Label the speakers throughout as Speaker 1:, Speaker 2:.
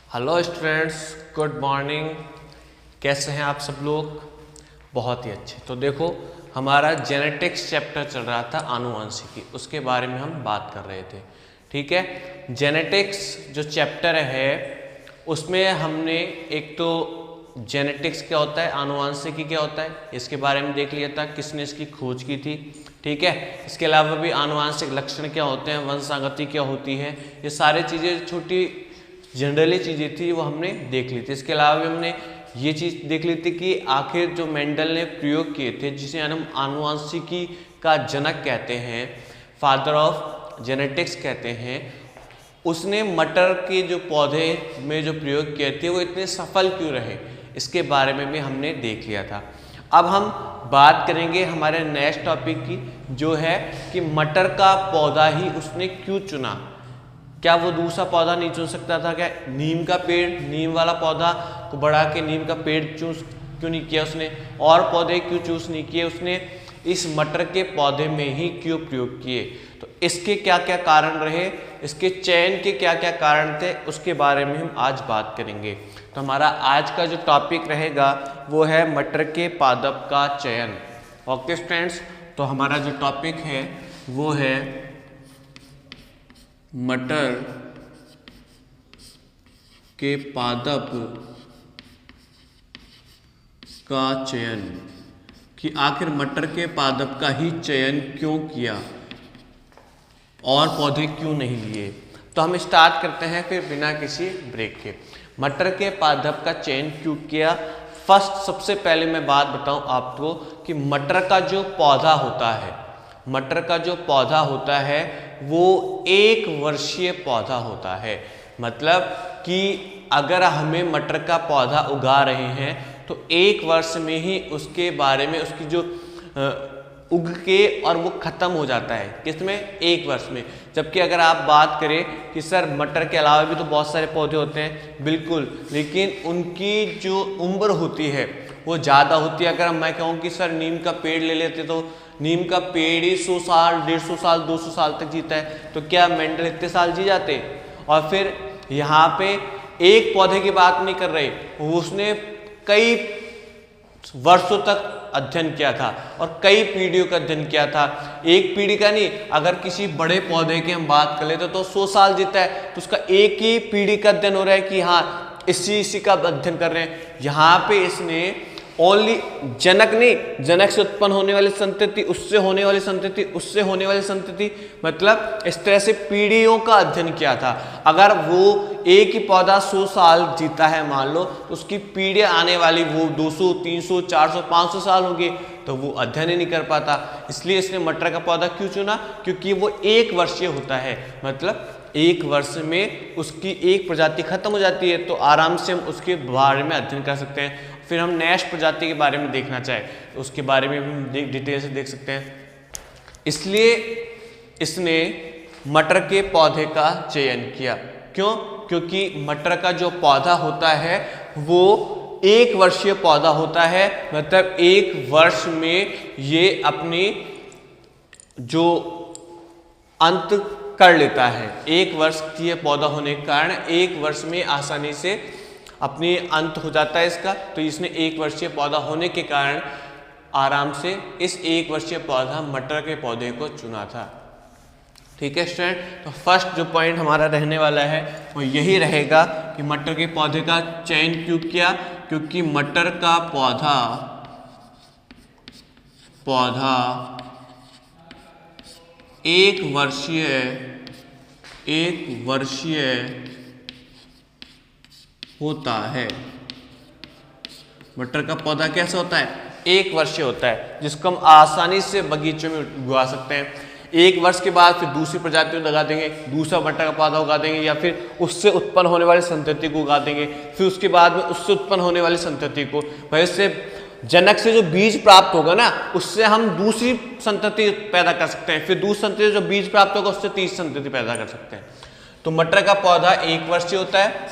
Speaker 1: Hello students, good morning. कैसे हैं आप सब लोग? बहुत ही अच्छे। तो देखो, हमारा जेनेटिक्स चैप्टर चल रहा था, आनुवंशिकी, उसके बारे में हम बात कर रहे थे। ठीक है, जेनेटिक्स जो चैप्टर है उसमें हमने एक तो जेनेटिक्स क्या होता है, आनुवंशिकी क्या होता है, इसके बारे में देख लिया था, किसने इसकी खोज की थी। ठीक है, इसके अलावा भी आनुवंशिक लक्षण क्या होते हैं, वंशागति क्या होती है, ये सारी चीज़ें छोटी जनरली चीज़ें थी वो हमने देख ली थी। इसके अलावा भी हमने ये चीज़ देख ली थी कि आखिर जो मेंडल ने प्रयोग किए थे, जिसे हम आनुवंशिकी का जनक कहते हैं, फादर ऑफ जेनेटिक्स कहते हैं, उसने मटर के जो पौधे में जो प्रयोग किए थे वो इतने सफल क्यों रहे, इसके बारे में भी हमने देख लिया था। अब हम बात करेंगे हमारे नेक्स्ट टॉपिक की, जो है कि मटर का पौधा ही उसने क्यों चुना। क्या वो दूसरा पौधा नहीं चुन सकता था? क्या नीम का पेड़, नीम वाला पौधा को बढ़ा के नीम का पेड़ चूज क्यों नहीं किया उसने? और पौधे क्यों चूज नहीं किए उसने? इस मटर के पौधे में ही क्यों प्रयोग किए? तो इसके क्या क्या कारण रहे, इसके चयन के क्या क्या कारण थे, उसके बारे में हम आज बात करेंगे। तो हमारा आज का जो टॉपिक रहेगा वो है मटर के पादप का चयन। ओके स्टूडेंट्स, तो हमारा जो टॉपिक है वो है मटर के पादप का चयन, कि आखिर मटर के पादप का ही चयन क्यों किया और पौधे क्यों नहीं लिए। तो हम स्टार्ट करते हैं फिर बिना किसी ब्रेक के। मटर के पादप का चयन क्यों किया? फर्स्ट, सबसे पहले मैं बात बताऊं आपको कि मटर का जो पौधा होता है, मटर का जो पौधा होता है वो 1 वर्षीय पौधा होता है। मतलब कि अगर हमें मटर का पौधा उगा रहे हैं तो 1 वर्ष में ही उसके बारे में उसकी जो उग के और वो खत्म हो जाता है। किसमें? 1 वर्ष में। जबकि अगर आप बात करें कि सर मटर के अलावा भी तो बहुत सारे पौधे होते हैं, बिल्कुल, लेकिन उनकी जो उम्र होती है वो ज़्यादा होती है। अगर मैं कहूँ कि सर नीम का पेड़ ले लेते तो नीम का पेड़ ही 100 साल, 150 साल, 200 साल तक जीता है, तो क्या मेंडल इतने साल जी जाते? और फिर यहाँ पे एक पौधे की बात नहीं कर रहे, उसने कई वर्षों तक अध्ययन किया था और कई पीढ़ियों का अध्ययन किया था। एक पीढ़ी का नहीं, अगर किसी बड़े पौधे की हम बात कर लेते तो 100 साल जीता है, तो उसका एक ही पीढ़ी का अध्ययन हो रहा है कि हाँ इसी का अध्ययन कर रहे हैं। यहाँ पे इसने ओनली जनक नहीं, जनक से उत्पन्न होने वाली संतति, उससे होने वाली संतति, उससे होने वाली संतति, मतलब इस तरह से पीढ़ियों का अध्ययन किया था। अगर वो एक ही पौधा 100 साल जीता है मान लो, तो उसकी पीढ़ी आने वाली वो 200, 300, 400, 500 साल होगी, तो वो अध्ययन ही नहीं कर पाता। इसलिए इसने मटर का पौधा क्यों चुना? क्योंकि वो 1 वर्षीय होता है, मतलब 1 वर्ष में उसकी एक प्रजाति खत्म हो जाती है, तो आराम से हम उसके बारे में अध्ययन कर सकते हैं। फिर हम नेक्स्ट प्रजाति के बारे में देखना चाहें तो उसके बारे में हम डिटेल से देख सकते हैं। इसलिए इसने मटर के पौधे का चयन किया। क्यों? क्योंकि मटर का जो पौधा होता है वो 1 वर्षीय पौधा होता है, मतलब 1 वर्ष में ये अपनी जो अंत कर लेता है। 1 वर्ष की पौधा होने के कारण 1 वर्ष में आसानी से अपनी अंत हो जाता है इसका। तो इसने 1 वर्षीय पौधा होने के कारण आराम से इस 1 वर्षीय पौधा मटर के पौधे को चुना था। ठीक है स्टूडेंट, तो फर्स्ट जो पॉइंट हमारा रहने वाला है वो यही रहेगा कि मटर के पौधे का चयन क्यों किया? क्योंकि मटर का पौधा 1 वर्षीय होता है। मटर का पौधा कैसा होता है? 1 वर्षीय होता है, जिसको हम आसानी से बगीचों में उगा सकते हैं। 1 वर्ष के बाद फिर दूसरी प्रजाति में लगा देंगे, दूसरा मटर का पौधा उगा देंगे, या फिर उससे उत्पन्न होने वाली संतति को उगा देंगे, फिर उसके बाद में उससे उत्पन्न होने वाली संतति को, वैसे जनक से जो बीज प्राप्त होगा ना, उससे हम दूसरी संतति पैदा कर सकते हैं, फिर दूसरी संतति जो बीज प्राप्त होगा उससे तीसरी संतति पैदा कर सकते हैं। तो मटर का पौधा 1 वर्षीय होता है,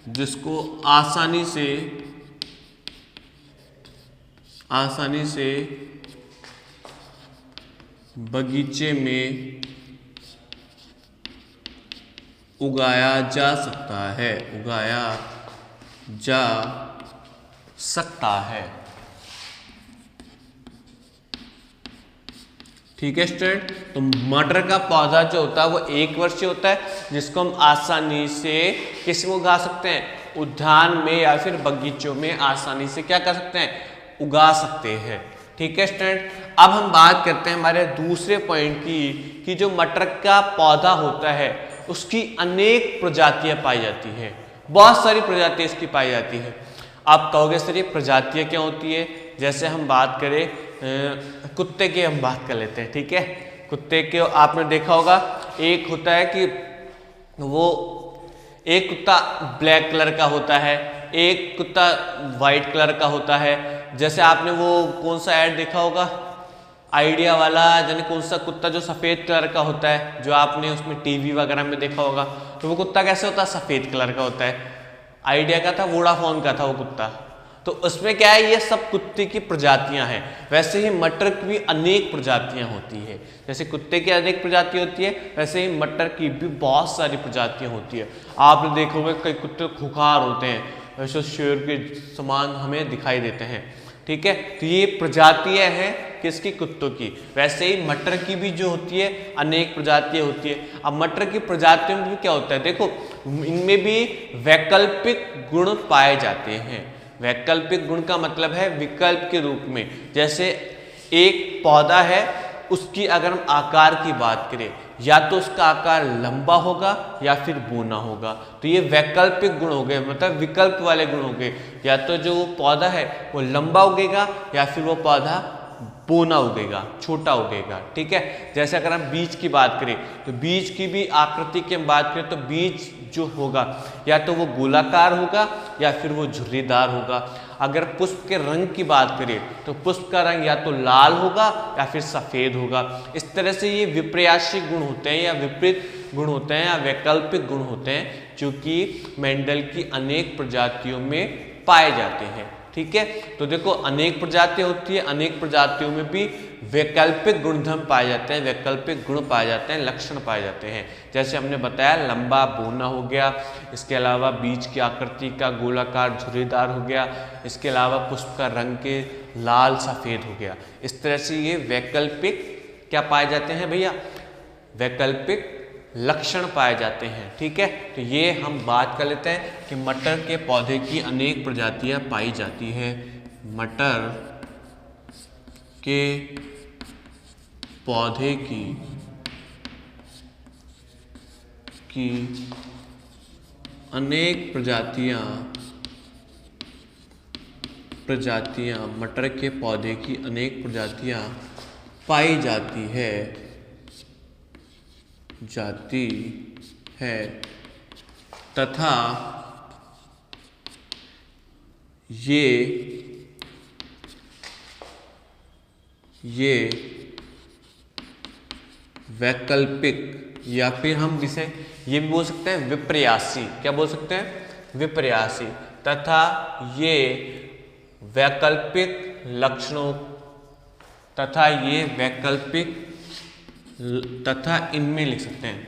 Speaker 1: जिसको आसानी से बगीचे में उगाया जा सकता है, उगाया जा सकता है। ठीक है स्टूडेंट, तो मटर का पौधा जो होता है वो 1 वर्षीय होता है, जिसको हम आसानी से किस में उगा सकते हैं, उद्यान में या फिर बगीचों में आसानी से क्या कर सकते हैं, उगा सकते हैं। ठीक है स्टूडेंट, अब हम बात करते हैं हमारे दूसरे पॉइंट की, कि जो मटर का पौधा होता है उसकी अनेक प्रजातियां पाई जाती है, बहुत सारी प्रजातियां इसकी पाई जाती है। आप कहोगे सर ये प्रजातियां क्या होती है, जैसे हम बात करें कुत्ते की हम बात कर लेते हैं। ठीक है, कुत्ते के आपने देखा होगा, एक होता है कि वो एक कुत्ता ब्लैक कलर का होता है, एक कुत्ता वाइट कलर का होता है। जैसे आपने वो कौन सा ऐड देखा होगा, आइडिया वाला, यानी कौन सा कुत्ता जो सफ़ेद कलर का होता है, जो आपने उसमें टीवी वगैरह में देखा होगा, तो वो कुत्ता कैसे होता है, सफ़ेद कलर का होता है। आइडिया का था, वोडाफोन का था वो कुत्ता। तो उसमें क्या है, ये सब कुत्ते की प्रजातियां हैं। वैसे ही मटर की भी अनेक प्रजातियां होती है, जैसे कुत्ते की अनेक प्रजाति होती है, वैसे ही मटर की भी बहुत सारी प्रजातियां होती है। आपने देखा होगा कई कुत्ते खुखार होते हैं, वैसे शेर के समान हमें दिखाई देते हैं। ठीक है, तो ये प्रजातियां हैं किसकी, कुत्तों की। वैसे ही मटर की भी जो होती है अनेक प्रजातियां होती है। अब मटर की प्रजातियों में भी क्या होता है, देखो इनमें भी वैकल्पिक गुण पाए जाते हैं। वैकल्पिक गुण का मतलब है विकल्प के रूप में। जैसे एक पौधा है, उसकी अगर हम आकार की बात करें, या तो उसका आकार लंबा होगा या फिर बूना होगा, तो ये वैकल्पिक गुण हो गए, मतलब विकल्प वाले गुण हो गए। या तो जो पौधा है वो लंबा उगेगा या फिर वो पौधा बोना उगेगा, छोटा उगेगा। ठीक है, जैसे अगर हम बीज की बात करें, तो बीज की भी आकृति की हम बात करें, तो बीज जो होगा या तो वो गोलाकार होगा या फिर वो झुर्रीदार होगा। अगर पुष्प के रंग की बात करें, तो पुष्प का रंग या तो लाल होगा या फिर सफ़ेद होगा। इस तरह से ये विपर्यासी गुण होते हैं या विपरीत गुण होते हैं या वैकल्पिक गुण होते हैं, जो कि मेंडल की अनेक प्रजातियों में पाए जाते हैं। ठीक है, तो देखो अनेक प्रजातियां होती है, अनेक प्रजातियों में भी वैकल्पिक गुणधर्म पाए जाते हैं, वैकल्पिक गुण पाए जाते हैं, लक्षण पाए जाते हैं। जैसे हमने बताया लंबा बोना हो गया, इसके अलावा बीज की आकृति का गोलाकार झुर्रीदार हो गया, इसके अलावा पुष्प का रंग के लाल सफ़ेद हो गया। इस तरह से ये वैकल्पिक क्या पाए जाते हैं भैया, वैकल्पिक लक्षण पाए जाते हैं। ठीक है, तो ये हम बात कर लेते हैं कि मटर के पौधे की अनेक प्रजातियां पाई जाती हैं। मटर के पौधे की अनेक प्रजातियां मटर के पौधे की अनेक प्रजातियां पाई जाती है तथा ये वैकल्पिक, या फिर हम जिसे ये भी बोल सकते हैं विपर्यासी, क्या बोल सकते हैं, विपर्यासी, तथा ये वैकल्पिक लक्षणों तथा ये वैकल्पिक तथा इनमें लिख सकते हैं,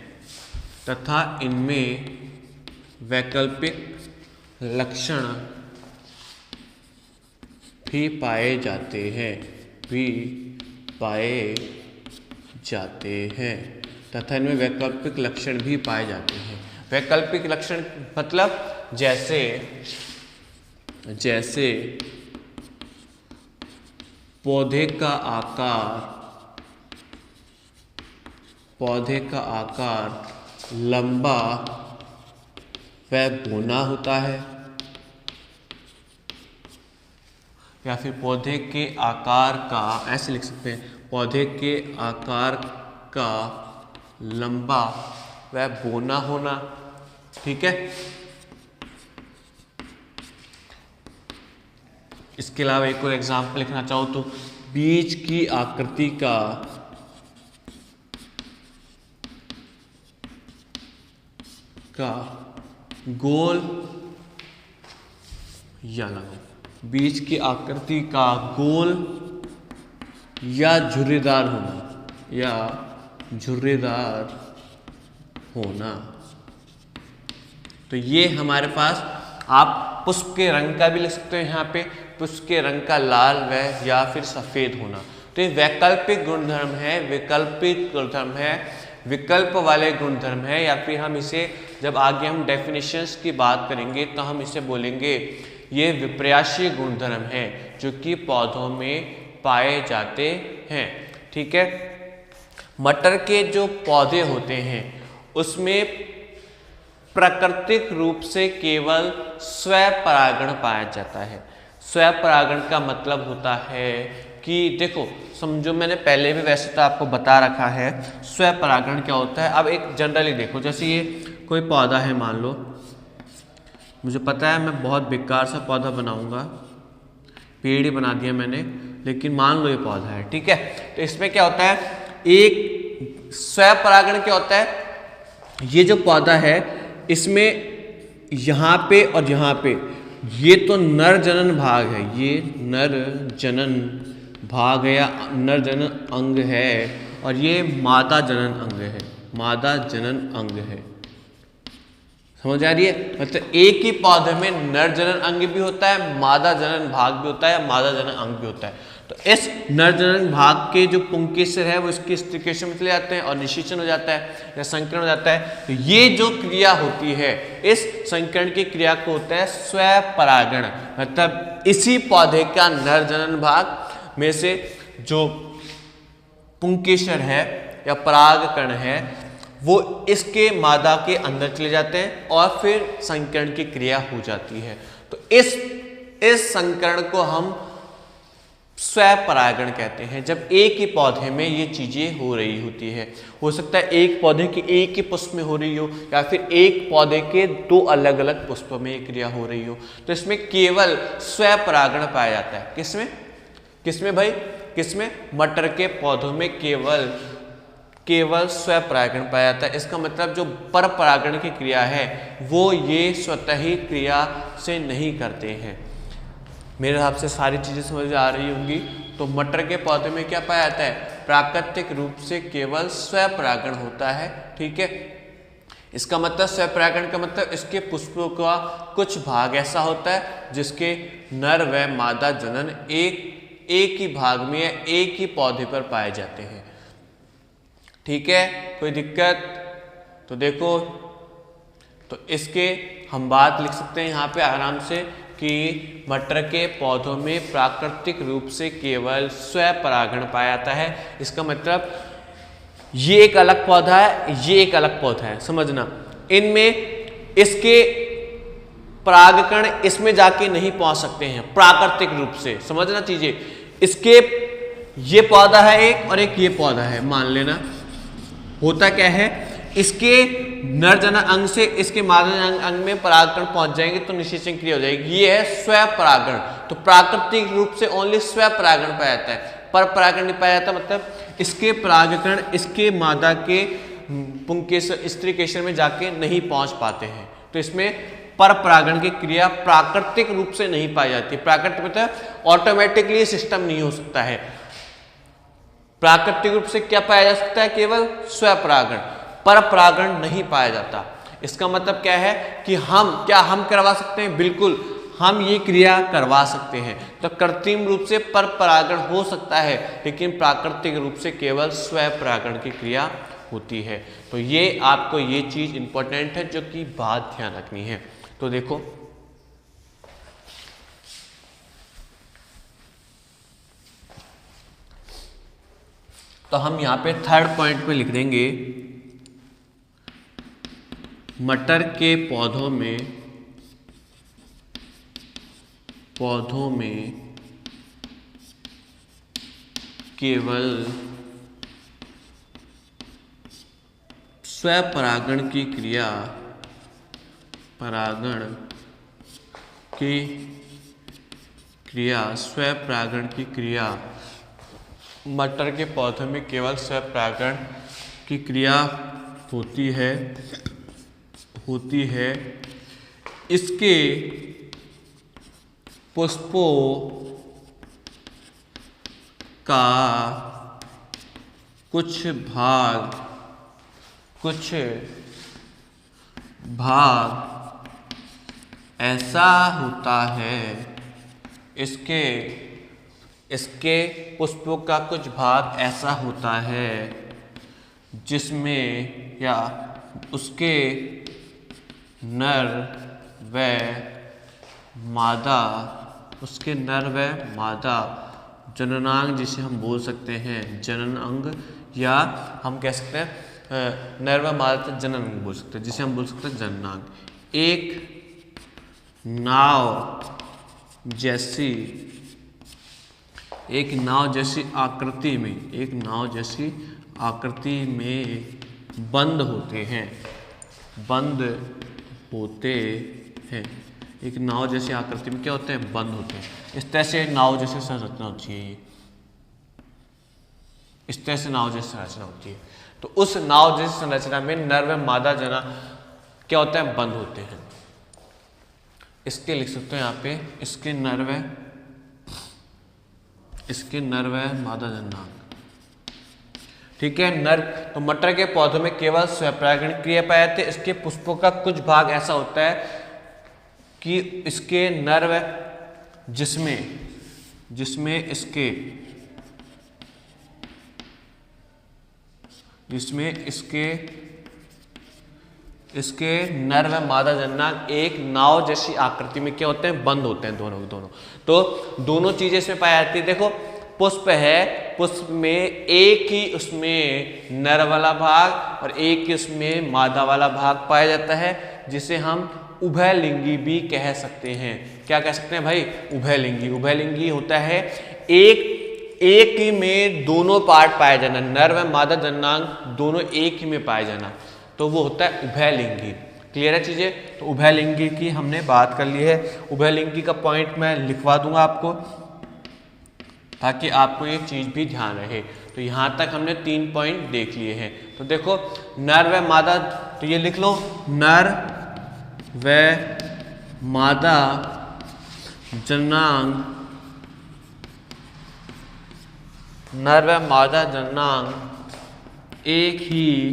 Speaker 1: तथा इनमें वैकल्पिक लक्षण भी पाए जाते हैं, तथा इनमें वैकल्पिक लक्षण भी पाए जाते हैं। वैकल्पिक लक्षण मतलब जैसे पौधे का आकार लंबा व बौना होता है, या फिर पौधे के आकार का, ऐसे लिख सकते हैं, पौधे के आकार का लंबा व बौना होना। ठीक है, इसके अलावा एक और एग्जाम्पल लिखना चाहो तो बीज की आकृति का गोल या लंबा, बीज की आकृति का गोल या झुर्रीदार होना तो ये हमारे पास आप पुष्प के रंग का भी लिख सकते हो यहाँ पे, पुष्प के रंग का लाल व या फिर सफेद होना। तो ये वैकल्पिक गुणधर्म है, वैकल्पिक गुणधर्म है, विकल्प वाले गुणधर्म है, या फिर हम इसे जब आगे हम डेफिनेशंस की बात करेंगे तो हम इसे बोलेंगे ये विपर्यासीय गुणधर्म है जो कि पौधों में पाए जाते हैं। ठीक है। मटर के जो पौधे होते हैं उसमें प्राकृतिक रूप से केवल स्वपरागण पाया जाता है। स्वपरागण का मतलब होता है कि देखो समझो, मैंने पहले भी वैसे तो आपको बता रखा है स्वपरागण क्या होता है। अब एक जनरली देखो, जैसे ये कोई पौधा है, मान लो मुझे पता है मैं बहुत बेकार सा पौधा बनाऊंगा, पेड़ ही बना दिया मैंने, लेकिन मान लो ये पौधा है, ठीक है। तो इसमें क्या होता है, एक स्वपरागण क्या होता है, ये जो पौधा है इसमें यहाँ पे और यहाँ पे ये तो नर जनन भाग है, ये नर जनन भाग है या नर जनन अंग है, और ये मादा जनन अंग है, मादा जनन अंग है। समझ आ रही है? मतलब एक ही पौधे में नर जनन अंग भी होता है, मादा जनन भाग भी होता है, मादा जनन अंग भी होता है। तो इस नर जनन भाग के जो पुंकेसर है वो इसके स्त्रीकेशन में चले जाते हैं और निषेचन हो जाता है या संकरण हो जाता है। तो ये जो क्रिया होती है, इस संकरण की क्रिया को होता है स्वपरागण। मतलब इसी पौधे का नर जनन भाग में से जो पुंकेसर है या परागकण है वो इसके मादा के अंदर चले जाते हैं और फिर संकरण की क्रिया हो जाती है। तो इस संकरण को हम स्वपरागण कहते हैं, जब एक ही पौधे में ये चीजें हो रही होती है। हो सकता है एक पौधे के एक ही पुष्प में हो रही हो या फिर एक पौधे के दो अलग अलग पुष्पों में ये क्रिया हो रही हो। तो इसमें केवल स्वपरागण पाया जाता है। किसमें भाई? किसमें? मटर के पौधों में केवल स्वपरागण पाया जाता है। इसका मतलब जो परपरागण की क्रिया है वो ये स्वतः ही क्रिया से नहीं करते हैं। मेरे हिसाब से सारी चीजें समझ आ रही होंगी। तो मटर के पौधे में क्या पाया जाता है? प्राकृतिक रूप से केवल स्वपरागण होता है। ठीक है। इसका मतलब स्वपरागण का मतलब इसके पुष्पों का कुछ भाग ऐसा होता है जिसके नर व मादा जनन एक ही भाग में या एक ही पौधे पर पाए जाते हैं। ठीक है, कोई दिक्कत? तो देखो, तो इसके हम बात लिख सकते हैं यहाँ पे आराम से कि मटर के पौधों में प्राकृतिक रूप से केवल स्वपरागण पाया जाता है। इसका मतलब ये एक अलग पौधा है, ये एक अलग पौधा है, समझना। इनमें इसके परागकण इसमें जाके नहीं पहुंच सकते हैं प्राकृतिक रूप से, समझना चीजें। इसके ये पौधा है एक और एक ये पौधा है, मान लेना। होता क्या है, इसके नर जनन अंग से इसके मादा जनन अंग में परागकण पहुंच जाएंगे तो निषेचन क्रिया हो जाएगी। ये है स्वपरागण। तो प्राकृतिक रूप से ओनली स्वपरागण पाया जाता है, पर परागण नहीं पाया जाता। मतलब इसके परागकण इसके मादा के पुंकेसर स्त्रीकेसर में जाके नहीं पहुंच पाते हैं। तो इसमें पर परागण की क्रिया प्राकृतिक रूप से नहीं पाई जाती। प्राकृतिक मतलब ऑटोमेटिकली सिस्टम नहीं हो सकता है। प्राकृतिक रूप से क्या पाया जा सकता है? केवल स्वपरागण, पर परागण नहीं पाया जाता। इसका मतलब क्या है कि हम करवा सकते हैं? बिल्कुल, हम ये क्रिया करवा सकते हैं। तो कृत्रिम रूप से पर परागण हो सकता है, लेकिन प्राकृतिक रूप से केवल स्वपरागण की क्रिया होती है। तो ये आपको ये चीज इंपॉर्टेंट है जो कि बात ध्यान रखनी है। तो देखो, तो हम यहां पे थर्ड पॉइंट पे लिख देंगे, मटर के पौधों में केवल स्वपरागण की क्रिया स्वपरागण की क्रिया मटर के पौधों में केवल स्वपरागण की क्रिया होती है। इसके पुष्पों का कुछ भाग ऐसा होता है, इसके पुष्पों का कुछ भाग ऐसा होता है जिसमें या उसके नर व मादा जननांग, जिसे हम बोल सकते हैं जनन अंग, या हम कह सकते हैं नर व मादा जनन अंग बोल सकते हैं, जिसे हम बोल सकते हैं जननांग। एक नाव जैसी आकृति में बंद होते हैं। एक नाव जैसी आकृति में क्या होते हैं? बंद होते हैं। इस तरह से नाव जैसी संरचना होती है। इस तरह से नाव जैसी संरचना होती है। तो उस नाव जैसी संरचना में नर व मादा जना क्या होते हैं? बंद होते हैं। इसके लिख सकते हैं यहाँ पे, इसके नर व मादा जननांग। ठीक है। नर तो मटर के पौधों में केवल स्वपरागण क्रिया पाए जाते हैं। इसके पुष्पों का कुछ भाग ऐसा होता है कि इसके नर व जिसमें इसके नर व मादा जननांग एक नाव जैसी आकृति में क्या होते हैं? बंद होते हैं दोनों। तो दोनों चीजें इसमें पाई जाती है। देखो पुष्प है, पुष्प में एक ही उसमें नर वाला भाग और एक ही उसमें मादा वाला भाग पाया जाता है, जिसे हम उभयलिंगी भी कह सकते हैं। क्या कह सकते हैं भाई? उभयलिंगी होता है एक ही में दोनों पार्ट पाया जाना, नर व मादा जननांग दोनों एक ही में पाया जाना, तो वो होता है उभयलिंगी। क्लियर है चीजें? तो उभयलिंगी की हमने बात कर ली है। उभयलिंगी का पॉइंट मैं लिखवा दूंगा आपको, ताकि आपको ये चीज भी ध्यान रहे। तो यहां तक हमने 3 पॉइंट देख लिए हैं। तो देखो नर व मादा, तो ये लिख लो, नर व मादा जननांग एक ही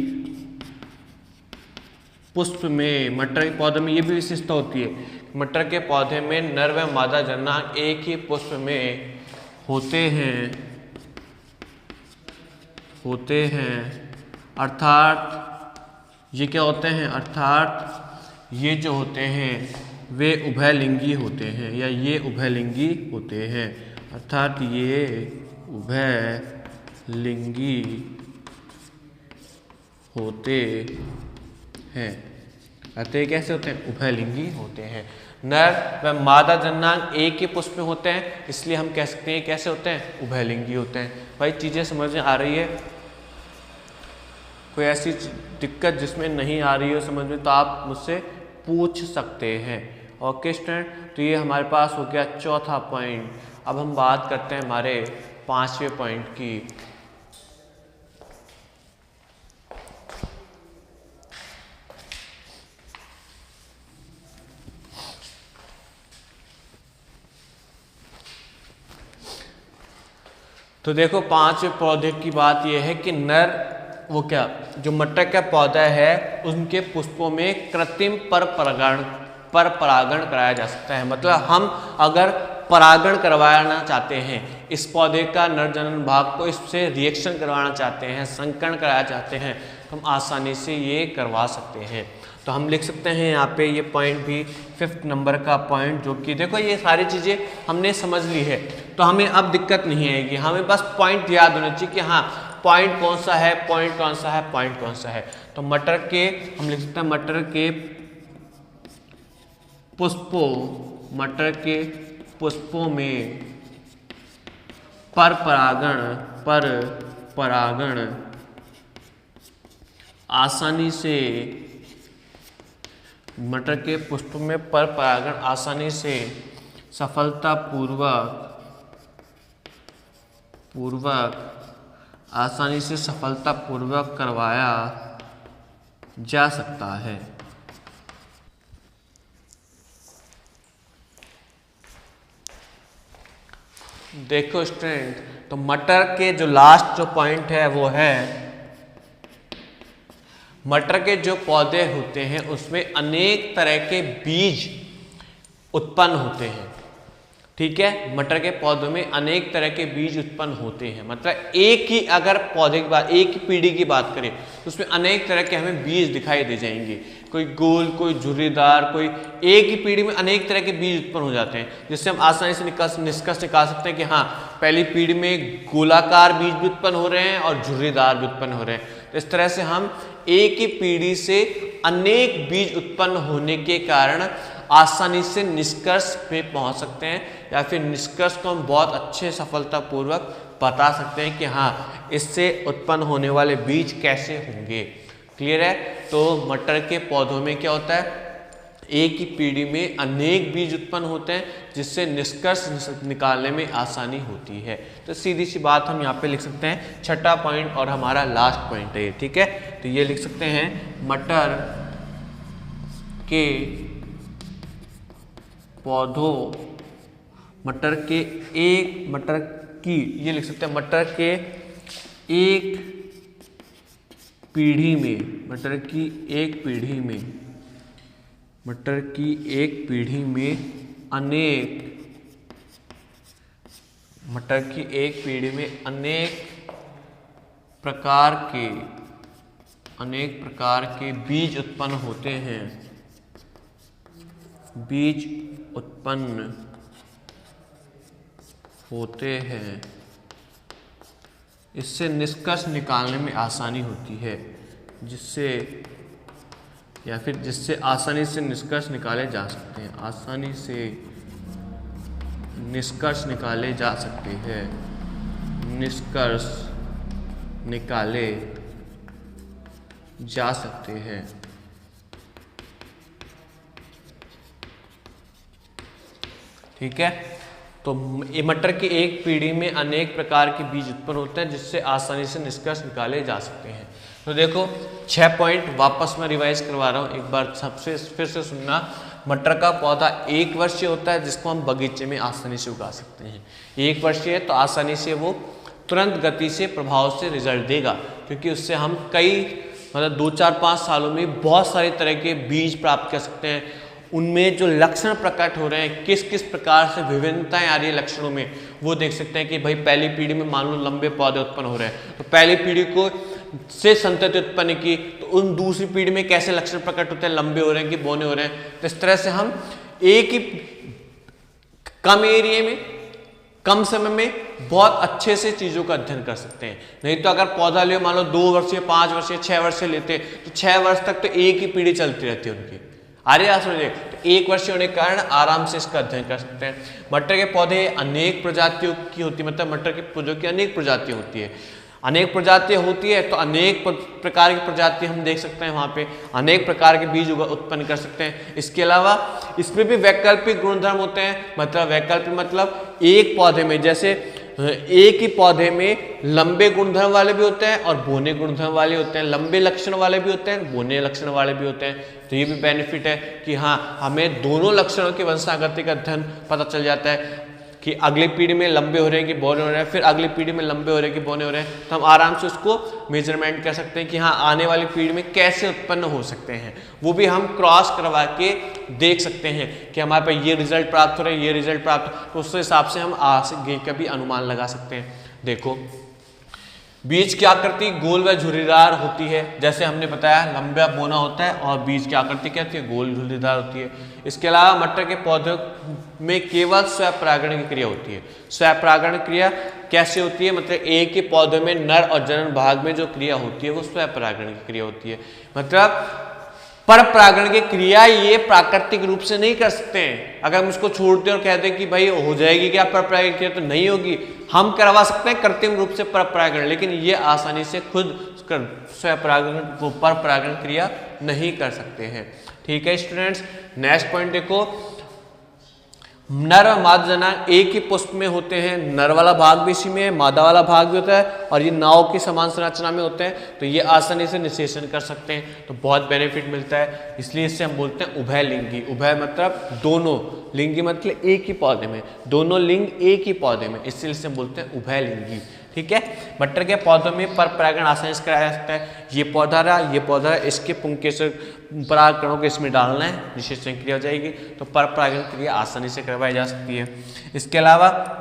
Speaker 1: पुष्प में, मटर के पौधे में ये भी विशेषता होती है, मटर के पौधे में नर व मादा जननांग एक ही पुष्प में होते हैं। अर्थात ये क्या होते हैं? अर्थात ये जो होते हैं वे उभयलिंगी होते हैं, या ये उभयलिंगी होते हैं। अर्थात ये उभयलिंगी होते हैं। अतः कैसे होते हैं? उभयलिंगी होते हैं। नर व मादा जननांग एक ही पुष्प में होते हैं, इसलिए हम कह सकते हैं कैसे होते हैं? उभयलिंगी होते हैं। भाई चीजें समझ में आ रही है? कोई ऐसी दिक्कत जिसमें नहीं आ रही हो समझ में, तो आप मुझसे पूछ सकते हैं। ओके स्टूडेंट, तो ये हमारे पास हो गया चौथा पॉइंट। अब हम बात करते हैं हमारे 5वें पॉइंट की। तो देखो 5वें पौधे की बात यह है कि नर वो क्या, जो मटर का पौधा है उनके पुष्पों में कृत्रिम पर परागण कराया जा सकता है। मतलब हम अगर परागण करवाना चाहते हैं, इस पौधे का नर जनन भाग को इससे रिएक्शन करवाना चाहते हैं, संकरण कराना चाहते हैं, तो हम आसानी से ये करवा सकते हैं। तो हम लिख सकते हैं यहाँ पे ये पॉइंट भी 5th नंबर का पॉइंट, जो कि देखो ये सारी चीज़ें हमने समझ ली है, तो हमें अब दिक्कत नहीं आएगी। हमें बस पॉइंट याद होना चाहिए कि हाँ पॉइंट कौन सा है, पॉइंट कौन सा है, पॉइंट कौन सा है। तो मटर के हम लिख सकते हैं मटर के पुष्पों में पर परागण आसानी से, मटर के पुष्प में पर परागण आसानी से सफलतापूर्वक करवाया जा सकता है। देखो स्टूडेंट, तो मटर के जो लास्ट जो पॉइंट है वो है, मटर के जो पौधे होते हैं उसमें अनेक तरह के बीज उत्पन्न होते हैं। ठीक है, मटर के पौधों में अनेक तरह के बीज उत्पन्न होते हैं। मतलब एक ही अगर पौधे की बात, एक ही पीढ़ी की बात करें तो उसमें अनेक तरह के हमें बीज दिखाई दे जाएंगे, कोई गोल, कोई झुर्रीदार, कोई एक ही पीढ़ी में अनेक तरह के बीज उत्पन्न हो जाते हैं, जिससे हम आसानी से निष्कर्ष निकाल सकते हैं कि हाँ, पहली पीढ़ी में गोलाकार बीज भी उत्पन्न हो रहे हैं और झुर्रीदार भी उत्पन्न हो रहे हैं। तो इस तरह से हम एक ही पीढ़ी से अनेक बीज उत्पन्न होने के कारण आसानी से निष्कर्ष पे पहुंच सकते हैं, या फिर निष्कर्ष को हम बहुत अच्छे सफलतापूर्वक बता सकते हैं कि हाँ, इससे उत्पन्न होने वाले बीज कैसे होंगे। क्लियर है? तो मटर के पौधों में क्या होता है, एक ही पीढ़ी में अनेक बीज उत्पन्न होते हैं, जिससे निष्कर्ष निकालने में आसानी होती है। तो सीधी सी बात हम यहाँ पे लिख सकते हैं, छठा पॉइंट और हमारा लास्ट पॉइंट है ये। ठीक है, तो ये लिख सकते हैं मटर के पौधों, मटर की ये लिख सकते हैं मटर के एक पीढ़ी में, मटर की एक पीढ़ी में अनेक प्रकार के बीज उत्पन्न होते हैं, इससे निष्कर्ष निकालने में आसानी होती है, जिससे आसानी से निष्कर्ष निकाले जा सकते हैं, निष्कर्ष निकाले जा सकते हैं। ठीक है, तो मटर की एक पीढ़ी में अनेक प्रकार के बीज उत्पन्न होते हैं, जिससे आसानी से निष्कर्ष निकाले जा सकते हैं। तो देखो 6 पॉइंट वापस मैं रिवाइज करवा रहा हूँ, एक बार सबसे फिर से सुनना। मटर का पौधा 1 वर्षीय होता है, जिसको हम बगीचे में आसानी से उगा सकते हैं। 1 वर्षीय है तो आसानी से वो तुरंत गति से, प्रभाव से रिजल्ट देगा, क्योंकि उससे हम मतलब 2, 4, 5 सालों में बहुत सारे तरह के बीज प्राप्त कर सकते हैं। उनमें जो लक्षण प्रकट हो रहे हैं, किस किस प्रकार से विभिन्नताएं आ रही है लक्षणों में, वो देख सकते हैं कि भाई पहली पीढ़ी में मान लो लंबे पौधे उत्पन्न हो रहे हैं, तो पहली पीढ़ी को से संतति उत्पन्न की, तो उन दूसरी पीढ़ी में कैसे लक्षण प्रकट होते हैं, लंबे हो रहे हैं कि बौने हो रहे हैं। तो इस तरह से हम एक ही कम एरिया में, कम समय में बहुत अच्छे से चीज़ों का अध्ययन कर सकते हैं। नहीं तो अगर पौधा ले मान लो 2 वर्षीय, 5 वर्षीय, 6 वर्षीय लेते तो 6 वर्ष तक तो एक ही पीढ़ी चलती रहती है उनकी। समझिए, तो 1 वर्षीय होने के कारण आराम से इसका अध्ययन कर सकते हैं। मटर के पौधे अनेक प्रजातियों की होती है, मतलब मटर के पौधों की अनेक प्रजातियां होती है। अनेक प्रजातियां होती है तो अनेक प्रकार की प्रजाति हम देख सकते हैं, वहाँ पे अनेक प्रकार के बीज उत्पन्न कर सकते हैं। इसके अलावा इसमें भी वैकल्पिक गुणधर्म होते हैं। मतलब वैकल्पिक मतलब एक पौधे में, जैसे एक ही पौधे में लंबे गुणधर्म वाले भी होते हैं और बौने गुणधर्म वाले होते हैं, लंबे लक्षण वाले भी होते हैं, बौने लक्षण वाले भी होते हैं। तो ये भी बेनिफिट है कि हाँ, हमें दोनों लक्षणों की वंशागति का अध्ययन पता चल जाता है कि अगली पीढ़ी में लंबे हो रहे हैं कि बौने हो रहे हैं, फिर अगली पीढ़ी में लंबे हो रहे हैं कि बौने हो रहे हैं। तो हम आराम से उसको मेजरमेंट कर सकते हैं कि हाँ, आने वाली पीढ़ी में कैसे उत्पन्न हो सकते हैं। वो भी हम क्रॉस करवा के देख सकते हैं कि हमारे पास ये रिजल्ट प्राप्त हो रहा है, ये रिजल्ट प्राप्त, तो उस हिसाब से हम आगे का भी अनुमान लगा सकते हैं। देखो बीज की आकृति गोल व झुर्रीदार होती है, जैसे हमने बताया लंबा बोना होता है, और बीज की आकृति क्या होती है, गोल झुर्रीदार होती है। इसके अलावा मटर के पौधों में केवल स्वपरागण की क्रिया होती है। स्वपरागण क्रिया कैसे होती है, मतलब एक ही पौधे में नर और जनन भाग में जो क्रिया होती है वो स्वपरागण की क्रिया होती है। मतलब पर परागण की क्रिया ये प्राकृतिक रूप से नहीं कर सकते हैं। अगर हम उसको छोड़ते और कहते हैं कि भाई हो जाएगी क्या पर परागण क्रिया, तो नहीं होगी। हम करवा सकते हैं कृत्रिम रूप से पर परागण, लेकिन ये आसानी से खुद स्वपरागण वो पर परागण क्रिया नहीं कर सकते हैं। ठीक है स्टूडेंट्स, नेक्स्ट पॉइंट देखो, नर और मादा जनांग एक ही पुष्प में होते हैं। नर वाला भाग भी इसी में है, मादा वाला भाग भी होता है, और ये नाव की समान संरचना में होते हैं, तो ये आसानी से निषेचन कर सकते हैं, तो बहुत बेनिफिट मिलता है। इसलिए इससे हम बोलते हैं उभय लिंगी। उभय मतलब दोनों, लिंगी मतलब एक ही पौधे में, दोनों लिंग एक ही पौधे में, इसलिए इसे हम बोलते हैं उभय लिंगी। ठीक है। मटर के पौधों में पर परागण आसानी से कराया जा सकता है। ये पौधा रहा, ये पौधा रहा, इसके पुंके से परागकणों को इसमें डालना है, निषेचन क्रिया हो जाएगी, तो पर परागण क्रिया आसानी से करवाई जा सकती है। इसके अलावा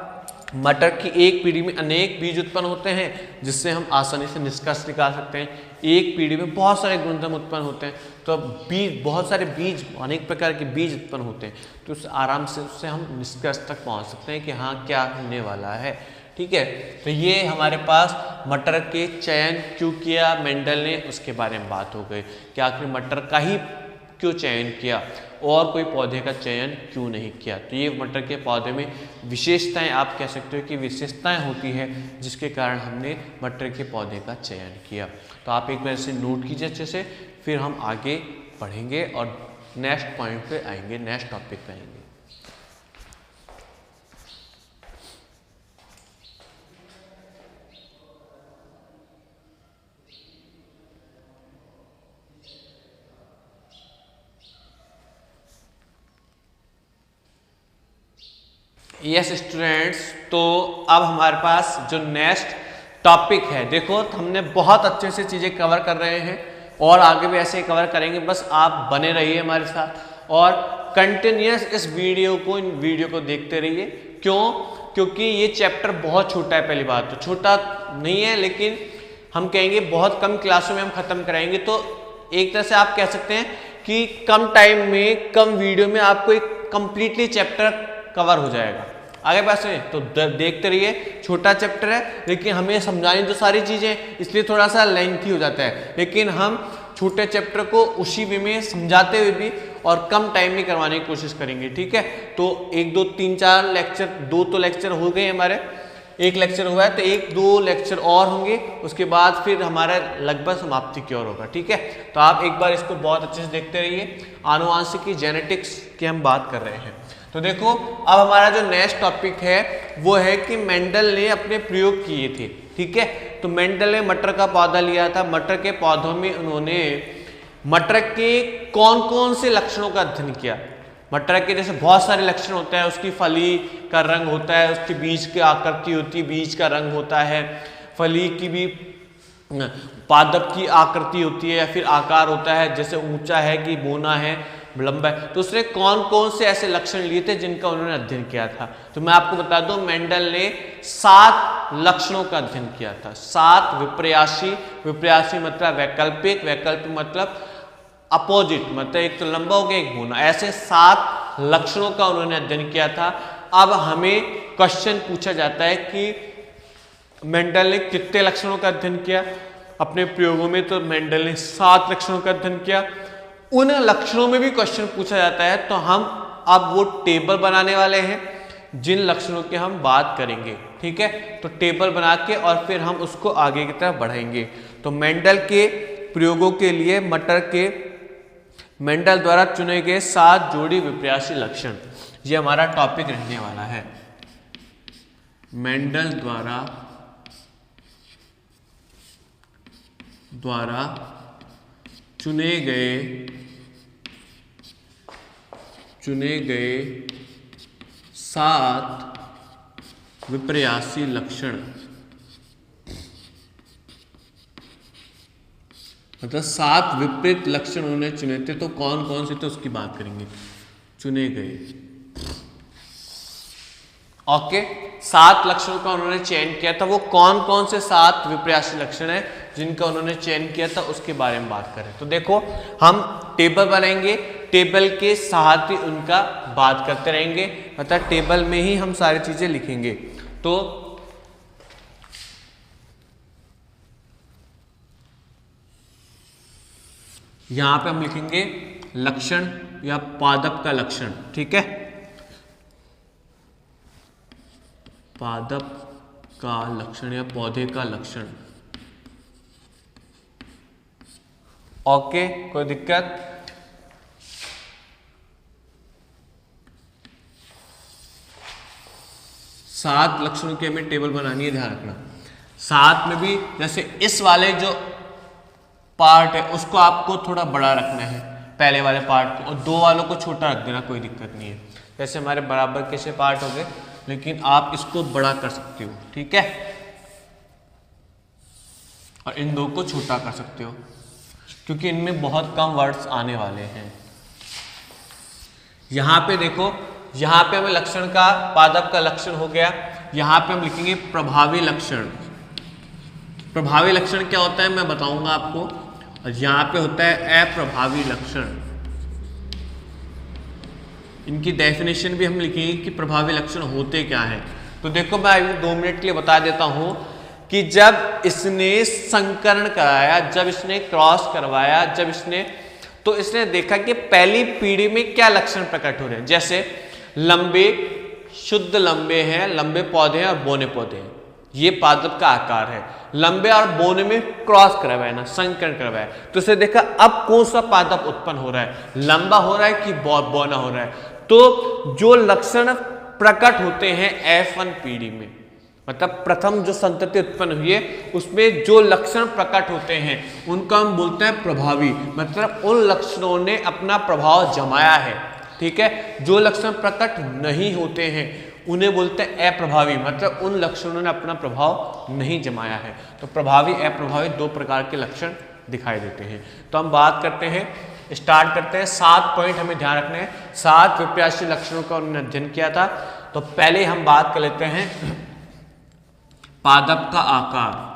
Speaker 1: मटर की एक पीढ़ी में अनेक बीज उत्पन्न होते हैं, जिससे हम आसानी से निष्कर्ष निकाल सकते हैं। एक पीढ़ी में बहुत सारे गुणधर्म उत्पन्न होते हैं, तो बीज, बहुत सारे बीज, अनेक प्रकार के बीज उत्पन्न होते हैं, तो उस आराम से उससे हम निष्कर्ष तक पहुंच सकते हैं कि हाँ क्या होने वाला है। ठीक है, तो ये हमारे पास मटर के चयन क्यों किया मेंडल ने, उसके बारे में बात हो गई कि आखिर मटर का ही क्यों चयन किया और कोई पौधे का चयन क्यों नहीं किया। तो ये मटर के पौधे में विशेषताएं, आप कह सकते हो कि विशेषताएं होती है जिसके कारण हमने मटर के पौधे का चयन किया। तो आप एक बार इसे नोट कीजिए अच्छे से, फिर हम आगे बढ़ेंगे और नेक्स्ट पॉइंट पे आएंगे, नेक्स्ट टॉपिक पे आएंगे। यस स्टूडेंट्स, तो अब हमारे पास जो नेक्स्ट टॉपिक है, देखो हमने बहुत अच्छे से चीज़ें कवर कर रहे हैं और आगे भी ऐसे ही कवर करेंगे, बस आप बने रहिए हमारे साथ और कंटिन्यूस इस वीडियो को देखते रहिए। क्यों? क्योंकि ये चैप्टर बहुत छोटा है। पहली बात तो छोटा नहीं है, लेकिन हम कहेंगे बहुत कम क्लासों में हम खत्म कराएंगे, तो एक तरह से आप कह सकते हैं कि कम टाइम में, कम वीडियो में आपको एक कंप्लीटली चैप्टर कवर हो जाएगा। आगे पास में तो देखते रहिए, छोटा चैप्टर है लेकिन हमें समझानी तो सारी चीजें, इसलिए थोड़ा सा लेंथी हो जाता है, लेकिन हम छोटे चैप्टर को उसी वे में समझाते हुए भी और कम टाइम में करवाने की कोशिश करेंगे। ठीक है, तो 1 2 3 4 लेक्चर, 2 तो लेक्चर हो गए हमारे, एक लेक्चर हुआ है, तो 1 2 लेक्चर और होंगे, उसके बाद फिर हमारा लगभग समाप्ति की ओर होगा। ठीक है, तो आप एक बार इसको बहुत अच्छे से देखते रहिए। आनुवांशिकी, जेनेटिक्स की हम बात कर रहे हैं। तो देखो अब हमारा जो नेक्स्ट टॉपिक है वो है कि मेंडल ने अपने प्रयोग किए थे। ठीक है, तो मेंडल ने मटर का पौधा लिया था, मटर के पौधों में उन्होंने मटर के कौन कौन से लक्षणों का अध्ययन किया। मटर के जैसे बहुत सारे लक्षण होते हैं, उसकी फली का रंग होता है, उसके बीज की आकृति होती है, बीज का रंग होता है, फली की भी पादप की आकृति होती है या फिर आकार होता है, जैसे ऊंचा है कि बोना है, लंबा है। तो उसने कौन कौन से ऐसे लक्षण लिए थे जिनका उन्होंने अध्ययन किया था, तो मैं आपको बता दूं मेंडल ने 7 लक्षणों का अध्ययन किया था। 7 विपर्यासी, विपर्यासी मतलब वैकल्पिक, वैकल्पिक मतलब अपोजिट, मतलब एक तो लंबा हो गया एक बोना, ऐसे 7 लक्षणों का उन्होंने अध्ययन किया था। अब हमें क्वेश्चन पूछा जाता है कि मेंडल ने कितने लक्षणों का अध्ययन किया अपने प्रयोगों में, तो मेंडल ने 7 लक्षणों का अध्ययन किया। उन लक्षणों में भी क्वेश्चन पूछा जाता है, तो हम अब वो टेबल बनाने वाले हैं जिन लक्षणों की हम बात करेंगे। ठीक है, तो टेबल बना के और फिर हम उसको आगे की तरफ बढ़ाएंगे। तो मेंडल के प्रयोगों के लिए मटर के मेंडल द्वारा चुने गए 7 जोड़ी विपर्यासी लक्षण, ये हमारा टॉपिक रहने वाला है। मेंडल द्वारा चुने गए 7 विपर्यासी लक्षण, मतलब 7 विपरीत लक्षण उन्होंने चुने थे, तो कौन कौन से थे उसकी बात करेंगे। चुने गए, ओके, 7 लक्षणों का उन्होंने चयन किया था। वो कौन कौन से 7 विपर्यासी लक्षण है जिनका उन्होंने चयन किया था उसके बारे में बात करें। तो देखो हम टेबल बनाएंगे, टेबल के साथ ही उनका बात करते रहेंगे, मतलब टेबल में ही हम सारी चीजें लिखेंगे। तो यहां पे हम लिखेंगे लक्षण या पादप का लक्षण। ठीक है, पादप का लक्षण या पौधे का लक्षण। ओके, कोई दिक्कत? सात लक्षणों की हमें टेबल बनानी है, ध्यान रखना। 7 में भी जैसे इस वाले जो पार्ट है उसको आपको थोड़ा बड़ा रखना है, पहले वाले पार्ट को, और 2 वालों को छोटा रख देना, कोई दिक्कत नहीं है। जैसे हमारे बराबर के से पार्ट हो गए, लेकिन आप इसको बड़ा कर सकते हो। ठीक है, और इन दो को छोटा कर सकते हो क्योंकि इनमें बहुत कम वर्ड्स आने वाले हैं। यहां पे देखो, यहां पे हमें लक्षण का पादप का लक्षण हो गया, यहां पे हम लिखेंगे प्रभावी लक्षण। प्रभावी लक्षण क्या होता है मैं बताऊंगा आपको, और यहां पे होता है अप्रभावी लक्षण। इनकी डेफिनेशन भी हम लिखेंगे कि प्रभावी लक्षण होते क्या है। तो देखो मैं अभी 2 मिनट के लिए बता देता हूं कि जब इसने संकरण कराया, जब इसने क्रॉस करवाया, जब इसने, तो इसने देखा कि पहली पीढ़ी में क्या लक्षण प्रकट हो रहे हैं। जैसे लंबे, शुद्ध लंबे हैं, लंबे पौधे हैं और बोने पौधे हैं, ये पादप का आकार है। लंबे और बोने में क्रॉस करवाया ना, संकरण करवाया, तो इसे देखा अब कौन सा पादप उत्पन्न हो रहा है, लंबा हो रहा है कि बोना हो रहा है। तो जो लक्षण प्रकट होते हैं F1 पीढ़ी में, मतलब प्रथम जो संतति उत्पन्न हुई है उसमें जो लक्षण प्रकट होते हैं उनको हम बोलते हैं प्रभावी, मतलब उन लक्षणों ने अपना प्रभाव जमाया है। ठीक है, जो लक्षण प्रकट नहीं होते हैं उन्हें बोलते हैं अप्रभावी, मतलब उन लक्षणों ने अपना प्रभाव नहीं जमाया है। तो प्रभावी अप्रभावी 2 प्रकार के लक्षण दिखाई देते हैं। तो हम बात करते हैं, स्टार्ट करते हैं। 7 पॉइंट हमें ध्यान रखने हैं, 7 विपर्यासी लक्षणों का उन्होंने अध्ययन किया था। तो पहले हम बात कर लेते हैं पादप का आकार।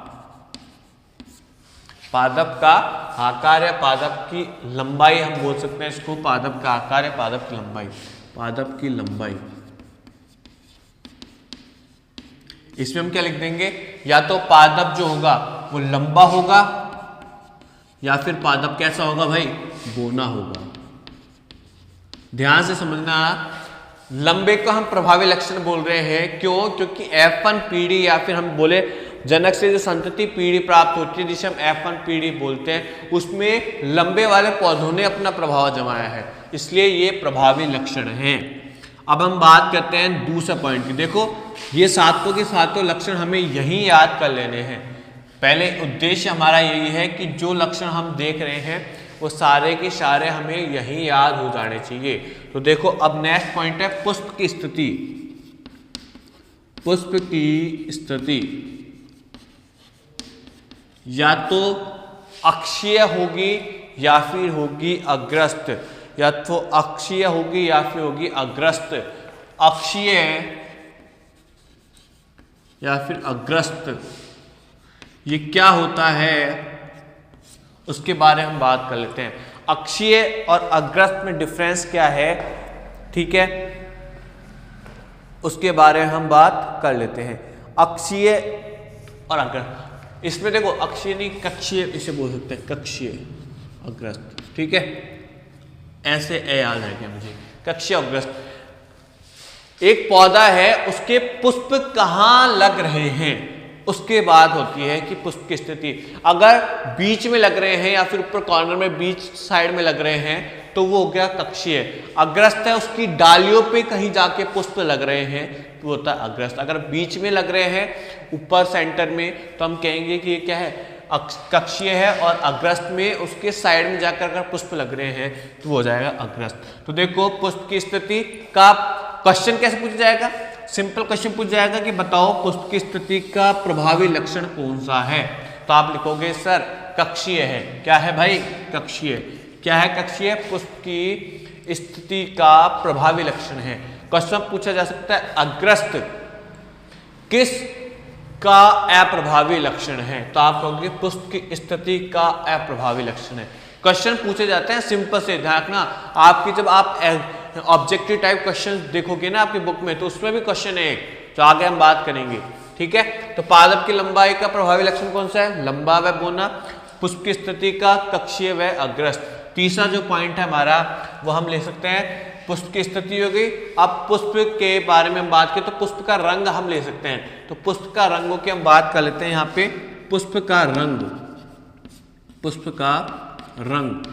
Speaker 1: पादप का आकार या पादप की लंबाई हम बोल सकते हैं इसको, पादप का आकार या पादप की लंबाई। पादप की लंबाई, इसमें हम क्या लिख देंगे, या तो पादप जो होगा वो लंबा होगा या फिर पादप कैसा होगा भाई, बोना होगा। ध्यान से समझना, लंबे को हम प्रभावी लक्षण बोल रहे हैं, क्यों, क्योंकि F1 पीढ़ी या फिर हम बोले जनक से जो संतति पीढ़ी प्राप्त होती है जिसे हम F1 पीढ़ी बोलते हैं, उसमें लंबे वाले पौधों ने अपना प्रभाव जमाया है, इसलिए ये प्रभावी लक्षण हैं। अब हम बात करते हैं दूसरे पॉइंट की। देखो ये सातों के सातों लक्षण हमें यही याद कर लेने हैं। पहले उद्देश्य हमारा यही है कि जो लक्षण हम देख रहे हैं वो सारे के सारे हमें यही याद हो जाने चाहिए। तो देखो अब नेक्स्ट पॉइंट है पुष्प की स्थिति। पुष्प की स्थिति या तो अक्षीय होगी या फिर होगी अग्रस्त, या तो अक्षीय होगी या फिर होगी अग्रस्त। अक्षीय या फिर अग्रस्त, ये क्या होता है उसके बारे में हम बात कर लेते हैं। अक्षीय और अग्रस्त में डिफरेंस क्या है, ठीक है, उसके बारे में हम बात कर लेते हैं। अक्षीय और अग्रस्त, इसमें देखो अक्षीय नहीं कक्षीय इसे बोल सकते हैं, कक्षीय अग्रस्त, ठीक है, ऐसे ए याद रहेगा मुझे, कक्षीय अग्रस्त। एक पौधा है उसके पुष्प कहाँ लग रहे हैं उसके बाद होती है कि पुष्प की स्थिति। अगर बीच में लग रहे हैं या फिर ऊपर कॉर्नर में बीच साइड में लग रहे हैं तो वो हो गया कक्षीय। अग्रस्त है उसकी डालियों पे कहीं जाके पुष्प लग रहे हैं तो होता है अग्रस्त। अगर बीच में लग रहे हैं ऊपर सेंटर में तो हम कहेंगे कि ये क्या है, कक्षीय है, और अग्रस्त में उसके साइड में जाकर अगर पुष्प लग रहे हैं तो वो हो जाएगा अग्रस्त। तो देखो पुष्प की स्थिति का क्वेश्चन कैसे पूछा जाएगा, सिंपल क्वेश्चन पूछ जाएगा कि बताओ पुष्प की स्थिति का प्रभावी लक्षण कौन सा है, तो आप लिखोगे सर कक्षीय है। क्या है भाई, कक्षीय। क्या है कक्षीय, पुष्प की स्थिति का प्रभावी लक्षण है। क्वेश्चन पूछा जा सकता है अग्रस्त किस का अप्रभावी लक्षण है, तो आप कहोगे पुष्प की स्थिति का अप्रभावी लक्षण है। क्वेश्चन पूछे जाते हैं सिंपल से, ध्यान रखना आपकी जब आप ऑब्जेक्टिव टाइप क्वेश्चन देखोगे ना आपकी बुक में तो उसमें भी क्वेश्चन है एक, तो आगे हम बात करेंगे, ठीक है। तो पादप की लंबाई का प्रभावी लक्षण कौन सा है, लंबा व बोना। पुष्प की स्थिति का कक्षीय व अग्रस्त। तीसरा जो पॉइंट है हमारा वो हम ले सकते हैं पुष्प की स्थिति हो गई। अब पुष्प के बारे में हम बात करें तो पुष्प का रंग हम ले सकते हैं, तो पुष्प का रंगों की हम बात कर लेते हैं। यहाँ पे पुष्प का रंग, पुष्प का रंग,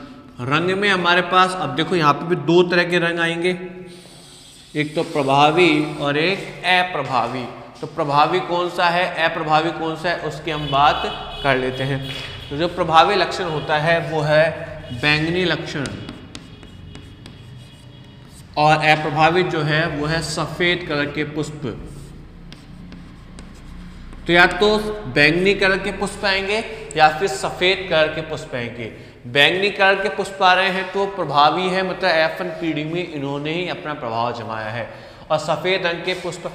Speaker 1: रंग में हमारे पास अब देखो यहाँ पे भी 2 तरह के रंग आएंगे, एक तो प्रभावी और एक अप्रभावी। तो प्रभावी कौन सा है, अप्रभावी कौन सा है, उसकी हम बात कर लेते हैं। तो जो प्रभावी लक्षण होता है वो है बैंगनी लक्षण, और अप्रभावित जो है वो है सफेद कलर के पुष्प। तो या तो बैंगनी कलर के पुष्प आएंगे या फिर सफेद कलर के पुष्प आएंगे। बैंगनी कलर के पुष्प आ रहे हैं तो प्रभावी है, मतलब F1 पीढ़ी में इन्होंने ही अपना प्रभाव जमाया है। और सफेद रंग के पुष्प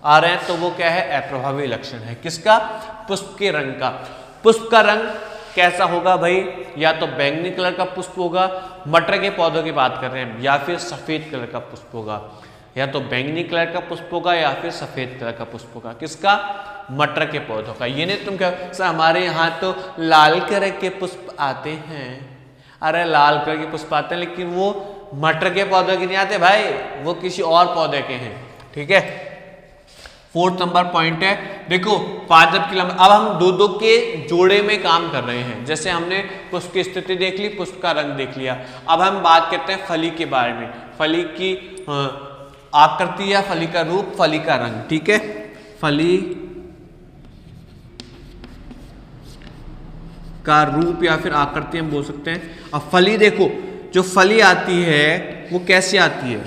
Speaker 1: आ रहे हैं तो वो क्या है, अप्रभावी लक्षण है। किसका? पुष्प के रंग का। पुष्प का रंग कैसा होगा भाई? या तो बैंगनी कलर का पुष्प होगा, मटर के पौधों की बात कर रहे हैं, या फिर सफेद कलर का पुष्प होगा। या तो बैंगनी कलर का पुष्प होगा या फिर सफेद कलर का पुष्प होगा। किसका? मटर के पौधों का। ये नहीं तुम क्या सर हमारे यहाँ तो लाल कलर के पुष्प आते हैं। अरे लाल कलर के पुष्प आते हैं लेकिन वो मटर के पौधों के नहीं आते भाई, वो किसी और पौधे के हैं। ठीक है, 4 नंबर पॉइंट है। देखो पादप की लंबाई, अब हम दो के जोड़े में काम कर रहे हैं। जैसे हमने पुष्प की स्थिति देख ली, पुष्प का रंग देख लिया, अब हम बात करते हैं फली के बारे में। फली की आकृति या फली का रूप, फली का रंग। ठीक है, फली का रूप या फिर आकृति हम बोल सकते हैं। अब फली देखो, जो फली आती है वो कैसी आती है?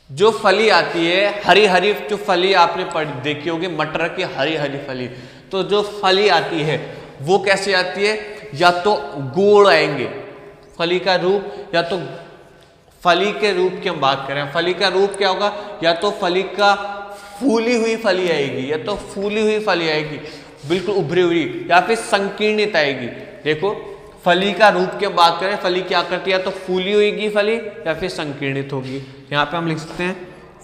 Speaker 1: जो फली आती है हरी हरी, जो फली आपने देखी होगी मटर की हरी हरी फली, तो जो फली आती है वो कैसी आती है? या तो गोल आएंगे फली का रूप, या तो फली के रूप की हम बात करें, फली का रूप क्या होगा? या तो फली का फूली हुई फली आएगी, या तो फूली हुई फली आएगी बिल्कुल उभरी हुई, या फिर संकीर्णित आएगी। देखो फली का रूप की हम बात करें, फली की आकृति या तो फूली होगी फली या फिर संकीर्णित होगी। यहां पे हम लिख सकते हैं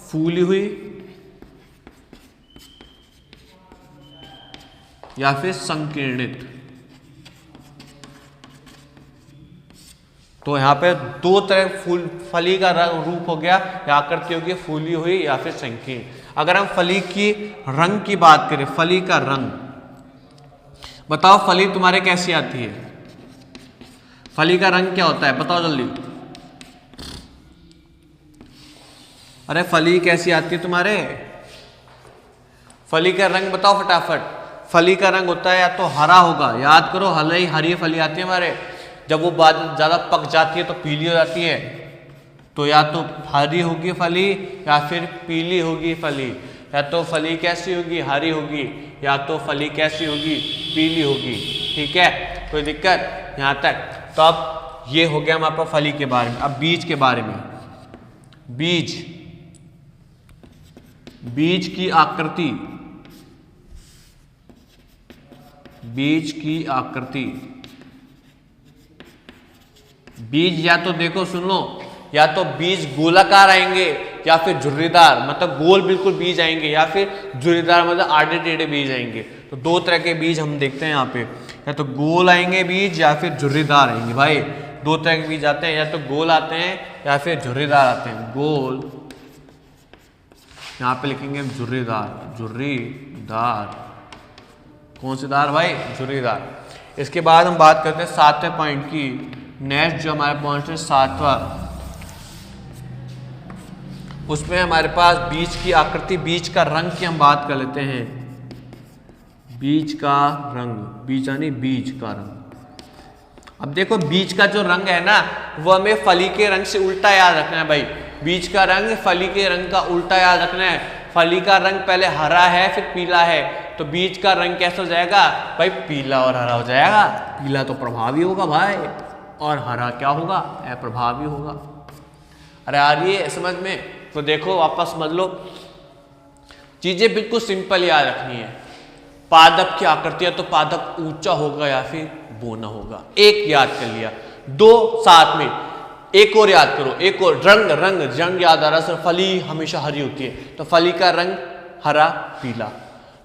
Speaker 1: फूली हुई या फिर संकीर्णित। तो यहाँ पे दो तरह फली का रूप हो गया या आकृति होगी, फूली हुई या फिर संकीर्ण। अगर हम फली की रंग की बात करें, फली का रंग बताओ, फली तुम्हारे कैसी आती है? फली का रंग क्या होता है बताओ जल्दी। अरे फली कैसी आती है तुम्हारे? फली का रंग बताओ फटाफट। फली का रंग होता है या तो हरा होगा, याद करो हरी फली आती है हमारे। जब वो ज्यादा पक जाती है तो पीली हो जाती है, तो या तो हरी होगी फली या फिर पीली होगी फली। या तो फली कैसी होगी? हरी होगी, या तो फली कैसी होगी? पीली होगी। ठीक है, कोई दिक्कत यहाँ तक? तो अब ये हो गया हमारे पास फली के बारे में। अब बीज के बारे में। बीज की आकृति, बीज की आकृति। बीज या तो देखो सुन लो, या तो बीज गोलाकार आएंगे या फिर झुर्रीदार, मतलब गोल बिल्कुल बीज आएंगे, या फिर झुर्रीदार मतलब आड़े टेढ़े बीज आएंगे। तो दो तरह के बीज हम देखते हैं यहाँ पे, या तो गोल आएंगे बीज या फिर झुर्रीदार आएंगे। भाई दो तरह के बीज आते हैं, या तो गोल आते हैं या फिर झुर्रीदार आते हैं। गोल, यहाँ पे लिखेंगे झुर्रीदार। झुर्रीदार कौन से दार भाई? झुर्रीदार। इसके बाद हम बात करते हैं 7वें पॉइंट की। नेक्स्ट जो हमारे पॉइंट है 7वां, उसमें हमारे पास बीज की आकृति, बीज का रंग की हम बात कर लेते हैं। बीज का रंग, बीज यानी बीज का रंग। अब देखो बीज का जो रंग है ना वो हमें फली के रंग से उल्टा याद रखना है भाई। बीज का रंग फली के रंग का उल्टा याद रखना है। फली का रंग पहले हरा है फिर पीला है, तो बीज का रंग कैसा हो जाएगा भाई? पीला और हरा हो जाएगा। पीला तो प्रभावी होगा भाई, और हरा क्या होगा? अप्रभावी होगा। अरे आ रही है समझ में? तो देखो वापस समझ लो, चीजें बिल्कुल सिंपल याद रखनी है। पादप की आकृति है तो पादप ऊंचा होगा या फिर बोना होगा। एक याद कर लिया, दो साथ में एक और याद करो, एक और रंग याद आ रहा सर, फली हमेशा हरी होती है तो फली का रंग हरा पीला।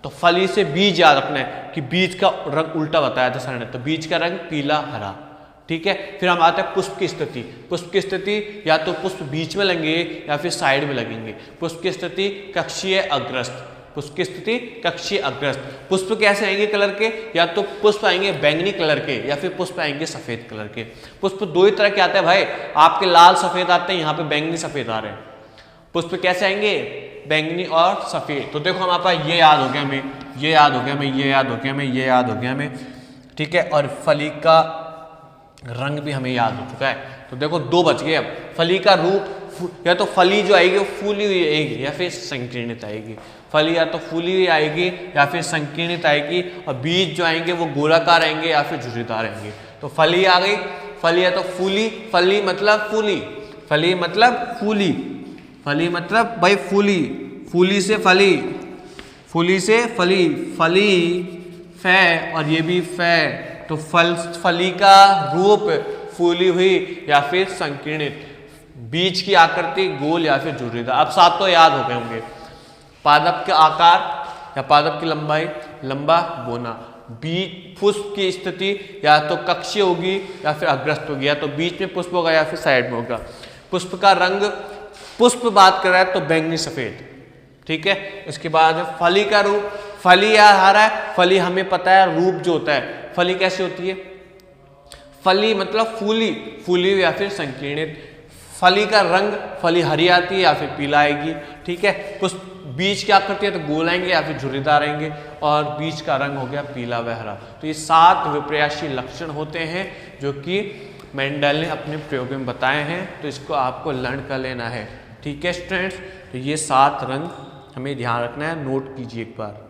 Speaker 1: तो फली से बीज याद रखना है कि बीज का रंग उल्टा बताया था सर ने, तो बीज का रंग पीला हरा। ठीक है, फिर हम आते हैं पुष्प की स्थिति। पुष्प की स्थिति या तो पुष्प बीच में लगेंगे या फिर साइड में लगेंगे। पुष्प की स्थिति कक्षीय अग्रस्त। पुष्प की स्थिति कक्षीय अग्रस्त। पुष्प कैसे आएंगे कलर के? या तो पुष्प आएंगे बैंगनी कलर के या फिर पुष्प आएंगे सफेद कलर के। पुष्प दो ही तरह के आते हैं भाई, आपके लाल सफेद आते हैं, यहाँ पे बैंगनी सफेद आ रहे हैं। पुष्प कैसे आएंगे? बैंगनी और सफेद। तो देखो हमारे पास ये याद हो गया हमें, ये याद हो गया हमें, ये याद हो गया हमें, ये याद हो गया हमें। ठीक है, और फली का रंग भी हमें याद हो चुका है। तो देखो दो बच गए। अब फली का रूप, या तो फली जो आएगी वो फूली हुई आएगी या फिर संकीर्णित आएगी। फली या तो फूली हुई आएगी या फिर संकीर्णित आएगी, और बीज जो आएंगे वो गोलाकार आएंगे या फिर झुर्रीदार आएंगे। तो फली आ गई, फली या तो फूली, फली मतलब फूली, फली मतलब फूली, फली मतलब भाई फूली, फूली से फली, फूली से फली, फली फै और ये भी फै, तो फली का रूप फूली हुई या फिर संकीर्णित, बीज की आकृति गोल या फिर झुर्रीदार। अब 7 तो याद हो गए होंगे। पादप का आकार या पादप की लंबाई, लंबा बोना, बीज पुष्प की स्थिति या तो कक्षीय होगी या फिर अग्रस्त होगी, या तो बीच में पुष्प होगा या फिर साइड में होगा। पुष्प का रंग, पुष्प बात कर रहा है तो बैंगनी सफेद, ठीक है। उसके बाद फली का रूप, फली या हरा है, फली हमें पता है रूप जो होता है, फली कैसे होती है, फली मतलब फूली, फूली या फिर संकीर्णित। फली का रंग, फली हरी आती है या फिर पीला आएगी, ठीक है। पुष्प बीज की आकृति है तो गोल आएंगे या फिर झुर्रीदार आएंगे, और बीज का रंग हो गया पीला व हरा। तो ये 7 विपर्याशी लक्षण होते हैं जो कि मेंडल ने अपने प्रयोग में बताए हैं, तो इसको आपको लर्न कर लेना है, ठीक है स्टूडेंट्स। तो ये 7 रंग हमें ध्यान रखना है, नोट कीजिए एक बार।